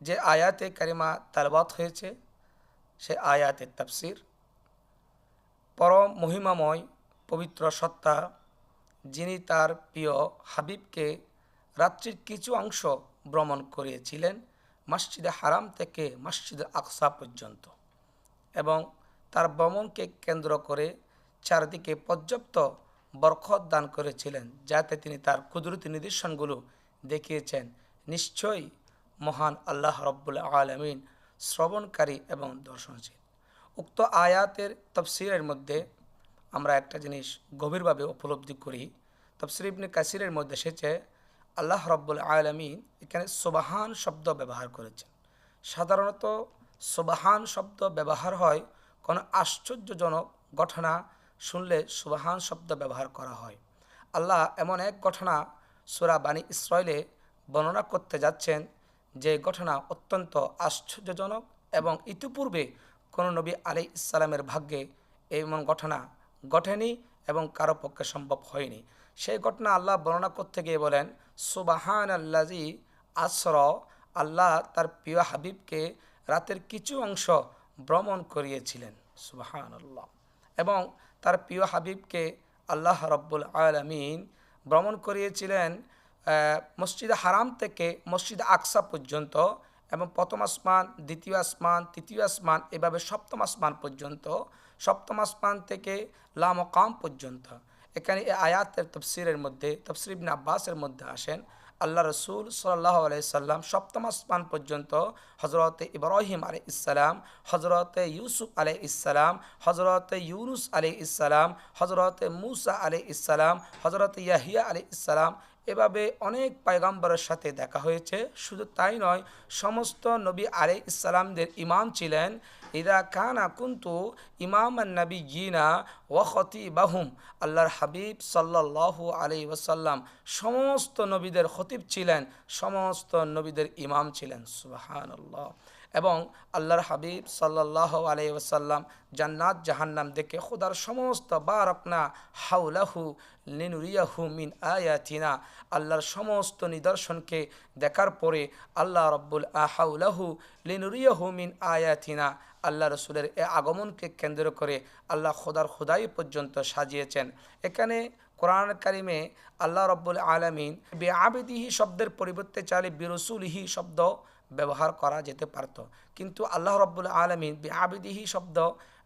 যে আয়াতে কারিমা তালাওয়াত হয়েছে সে আয়াতের তাফসির। পরম মহিমাময় পবিত্র সত্তা যিনি তার প্রিয় হাবিবকে রাত্রির কিছু অংশ ভ্রমণ করিয়েছিলেন মসজিদে হারাম থেকে মসজিদে আকসা পর্যন্ত, এবং তার ভ্রমণকে কেন্দ্র করে চারদিকে পর্যাপ্ত বরকত দান করেছিলেন, যাতে তিনি তার কুদরতি নিদর্শনগুলো দেখিয়েছেন। নিশ্চয়ই মহান আল্লাহ রব্বুল আলামিন শ্রবণকারী এবং দর্শনশীল। উক্ত আয়াতের তফসিরের মধ্যে আমরা একটা জিনিস গভীরভাবে উপলব্ধি করি। তফসির ইবনে কাসিরের মধ্যে এসেছে আল্লাহ রব্বুল আলামিন এখানে সুবহান শব্দ ব্যবহার করেছেন। সাধারণত সুবহান শব্দ ব্যবহার হয় কোনো আশ্চর্যজনক ঘটনা শুনলে সুবহান শব্দ ব্যবহার করা হয়। আল্লাহ এমন এক ঘটনা সূরা বানী ইসরাইলে বর্ণনা করতে যাচ্ছেন যে ঘটনা অত্যন্ত আশ্চর্যজনক এবং ইতিপূর্বে কোনো নবী আলাইহিস সালামের ভাগ্যে এমন ঘটনা ঘটেনি এবং কারো পক্ষে সম্ভব হয়নি। সেই ঘটনা আল্লাহ বর্ণনা করতে গিয়ে বলেন সুবহানাল্লাযী আসরা, আল্লাহ তার প্রিয় হাবিবকে রাতের কিছু অংশ ভ্রমণ করিয়েছিলেন। সুবহানাল্লাহ। এবং তার প্রিয় হাবিবকে আল্লাহ রব্বুল আলামিন ভ্রমণ করিয়েছিলেন মসজিদ হারাম থেকে মসজিদ আকসা পর্যন্ত, এবং প্রথম আসমান, দ্বিতীয় আসমান, তৃতীয় আসমান, এভাবে সপ্তম আসমান পর্যন্ত, সপ্তম আসমান থেকে লা মাকাম পর্যন্ত। এখানে এই আয়াতের তফসিরের মধ্যে তফসির ইবনে আব্বাসের মধ্যে আসেন আল্লাহ রসুল সাল্লাল্লাহু আলাইহি সাল্লাম সপ্তম আসমান পর্যন্ত হজরত ইব্রাহিম আলাইহিস সালাম, হজরত ইউসুফ আলাইহিস সালাম, হজরত ইউনুস আলাইহিস সালাম, হজরত মুসা আলাইহিস সালাম, হজরত ইয়াহিয়া আলাইহিস সালাম, এভাবে অনেক পয়গম্বরের সাথে দেখা হয়েছে। শুধু তাই নয়, সমস্ত নবী আলাইহিস সালামদের ইমাম ছিলেন। ইদা কানা কুনতু ইমামান নাবিয়্যিনা ওয়া খতিবাহুম, আল্লাহর হাবিব সাল্লাল্লাহু আলাইহি ওয়াসাল্লাম সমস্ত নবীদের খতিব ছিলেন, সমস্ত নবীদের ইমাম ছিলেন। সুবহানাল্লাহ। এবং আল্লাহর হাবিব সাল্লাল্লাহু আলাইহি ওয়াসাল্লাম জান্নাত জাহান্নাম দেখে খোদার সমস্ত বারাকনা হাওলাহু লিনুরিয়াহু মিন আয়াতিনা, আল্লাহর সমস্ত নিদর্শনকে দেখার পরে আল্লাহ রব্বুল হাওলাহু লিনুরিয়াহু মিন আয়াতিনা, আল্লাহ রসুলের এ আগমনকে কেন্দ্র করে আল্লাহ খোদার খোদাই পর্যন্ত সাজিয়েছেন। এখানে কোরআন কারিমে আল্লাহ রব্বুল আলামিন বিআবিদিহি শব্দের পরিবর্তে চাইলে বিরসুলিহি শব্দ ব্যবহার করা যেতে পারত, কিন্তু আল্লাহ রব্বুল আলামিন বিআবিদিহি শব্দ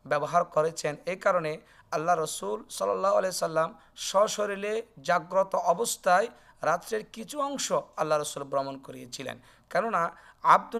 ব্যবহার করেছেন। এই কারণে আল্লাহ রসুল সাল্লাল্লাহু আলাইহি সাল্লাম সশরীরে জাগ্রত অবস্থায় রাত্রের কিছু অংশ আল্লাহ রসুল ভ্রমণ করিয়েছিলেন। কেননা আব্দ